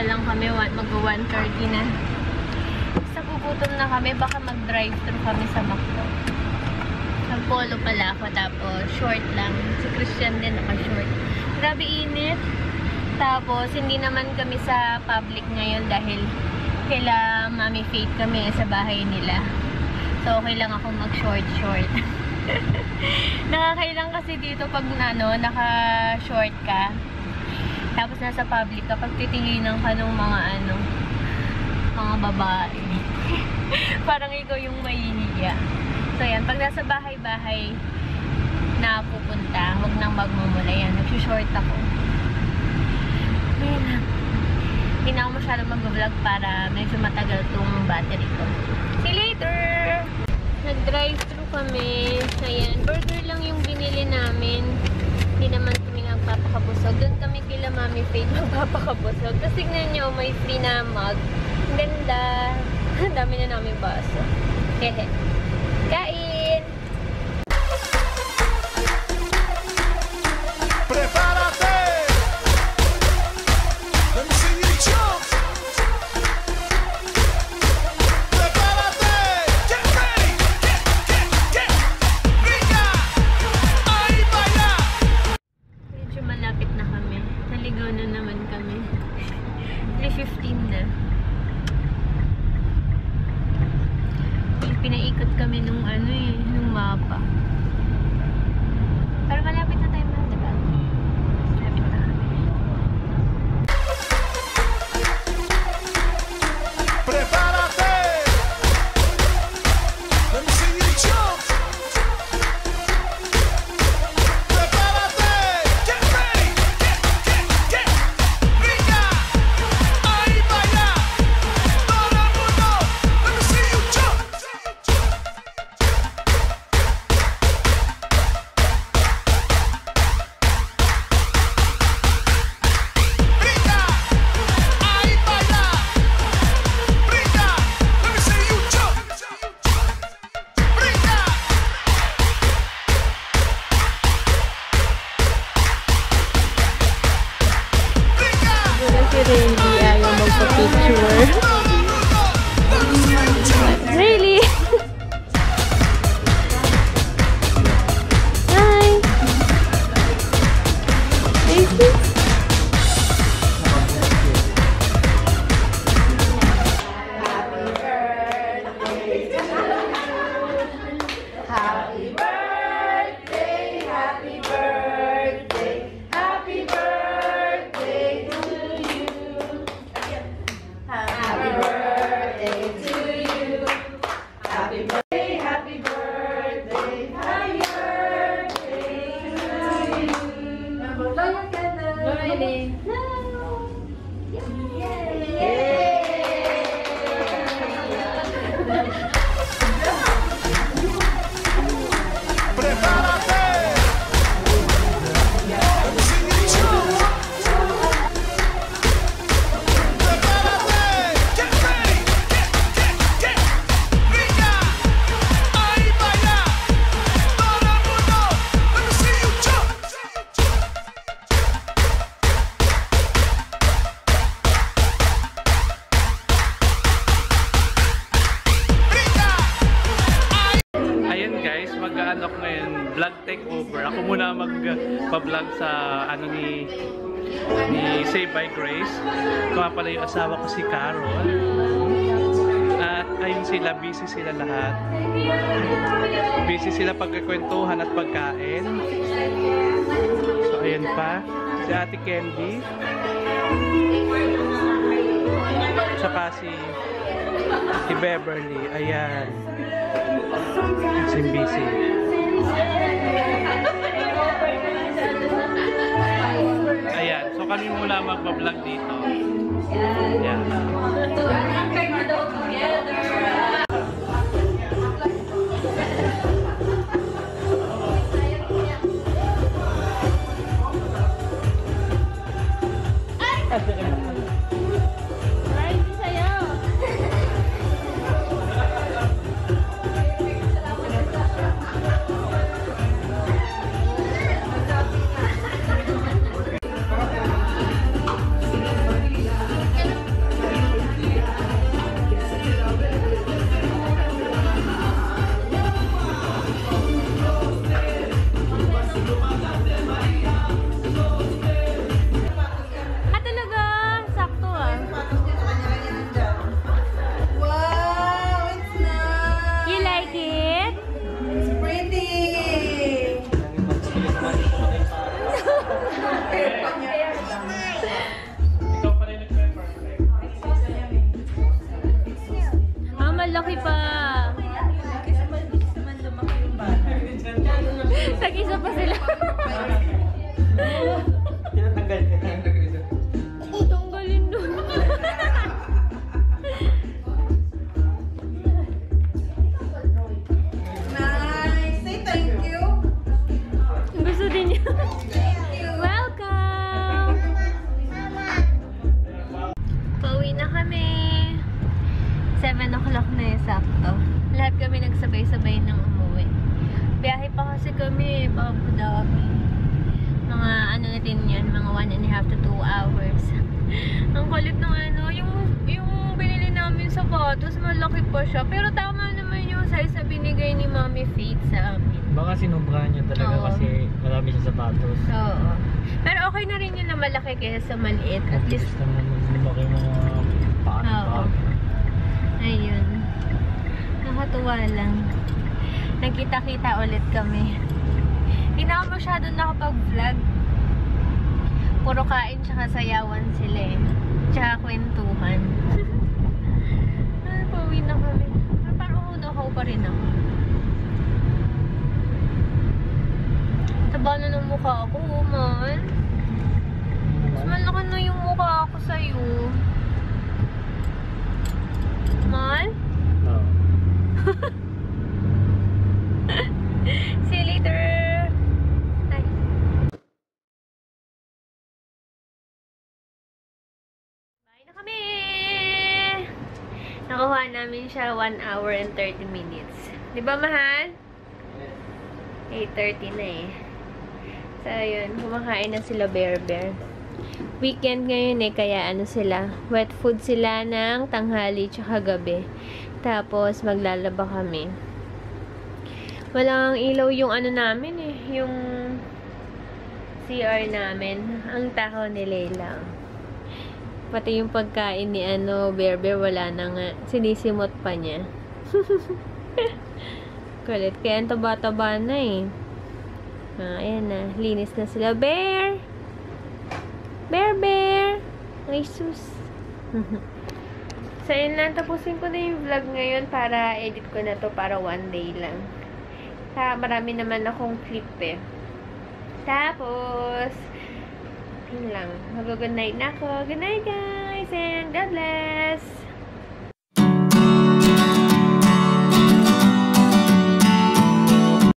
lang kami, mag-1:30 na. Basta gugutom na kami, baka mag-drive-thru kami sa McDo. Nag-polo pala ako, tapos short lang. Si Christian din naka-short. Grabe init. Tapos, hindi naman kami sa public ngayon dahil kaila Mami Faith kami sa bahay nila. So, okay lang ako mag-short. Nakakailang kasi dito pag naka-short ka. Tapos nasa public ka, pag titinginan ka ng mga babae. Parang ikaw yung mahihiya. So, yan. Pag nasa bahay-bahay na pupunta, huwag nang magmumula yan. Nag-short ako. Ayan na. Hindi na ako masyadong mag-vlog para medyo matagal tong battery ko. See you later! Nag-drive-thru kami. Ayan. Burger lang yung binili namin. Hindi naman kami nagpapakabusog. Doon kami kila Mami Faith magpapakabusog. Tapos tignan nyo, may free na mug. Ang ganda. Ang dami na namin baso. Hehe. Kain! Prepárate! Let me see you jump! Prepárate! Get ready! Get! Brinca! Ahí vaya! Medyo malapit na kami. Naligaw na naman kami. 3:15 na. Pinaikot kami nung nung mapa. Pero malapit na tayo na, diba? Malapit na kami. Prepárate! Let me see you jump! Prepárate! Get ready! Get! Brinca! Ahí vaya! Todo el mundo! Let me see you jump! Brinca! Ahí vaya! Brinca! Let me see you jump! Brinca! Brinca! Siguro si Rayleigh ayaw magpa-picture. Rayleigh! Hi! Rayleigh! Prepárate! Let me see you jump! Prepárate! Get ready! Get! Brinca! Ahí vaya! Todo el mundo! Let me see you jump! Brinca! Ayan guys, mag-ano ko ngayon, vlog takeover. Ako muna magpa-vlog sa ni Save by Grace. Kaya pala yung asawa ko si Carol. At ayun sila, busy sila lahat. Busy sila pagkakwentuhan at pagkain. So ayan pa, si Ate Candy. Tsaka si Beverly, ayan. Busy. Ayan, so kami muna magpa-vlog dito. Ayan. kami. Dami. Mga ano natin yan, mga 1.5 to 2 hours. Ang kulit ng ano, yung binili namin sapatos, malaki pa siya. Pero tama naman yung size na binigay ni Mommy Faith sa amin. Baka sinubrahan niya talaga Oo. kasi marami siya sapatos. Oo. Pero okay na rin yun na malaki kaysa sa maliit. At least, Gusto naman lumaki mga paano Oo. ba? ayun. Nakatuwa lang. Nagkita-kita ulit kami. Hindi na ako masyado nakapag-vlog. Puro kain tsaka sayawan sila eh. Tsaka kwentuhan. Ay, pauwi na kami. Parang unahaw pa rin ako. Taba na ng mukha ako, man. Mas malaki na yung mukha ako sa'yo. Man? Oo. See you later! Ay. Bye na kami! Nakuha namin siya 1 hour and 30 minutes. Di ba, mahal? 8:30 na eh. So, yun. Kumakain na sila Bear. Weekend ngayon eh, kaya ano sila. Wet food sila ng tanghali tsaka gabi. Tapos, maglalaba kami. Walang ilaw yung ano namin eh. Yung CR namin. Ang takaw ni Layla. Pati yung pagkain ni Bear, wala na nga. Sinisimot pa niya. Kulit. Kaya ang taba-taba na eh. Ayan na. Linis na sila. Bear! Ay, sus. So, yun lang. Tapusin ko na yung vlog ngayon para edit ko na to para 1 day lang. Marami naman akong clip eh. Tapos, yun lang. Mag-good night na ako. Good night, guys! And God bless!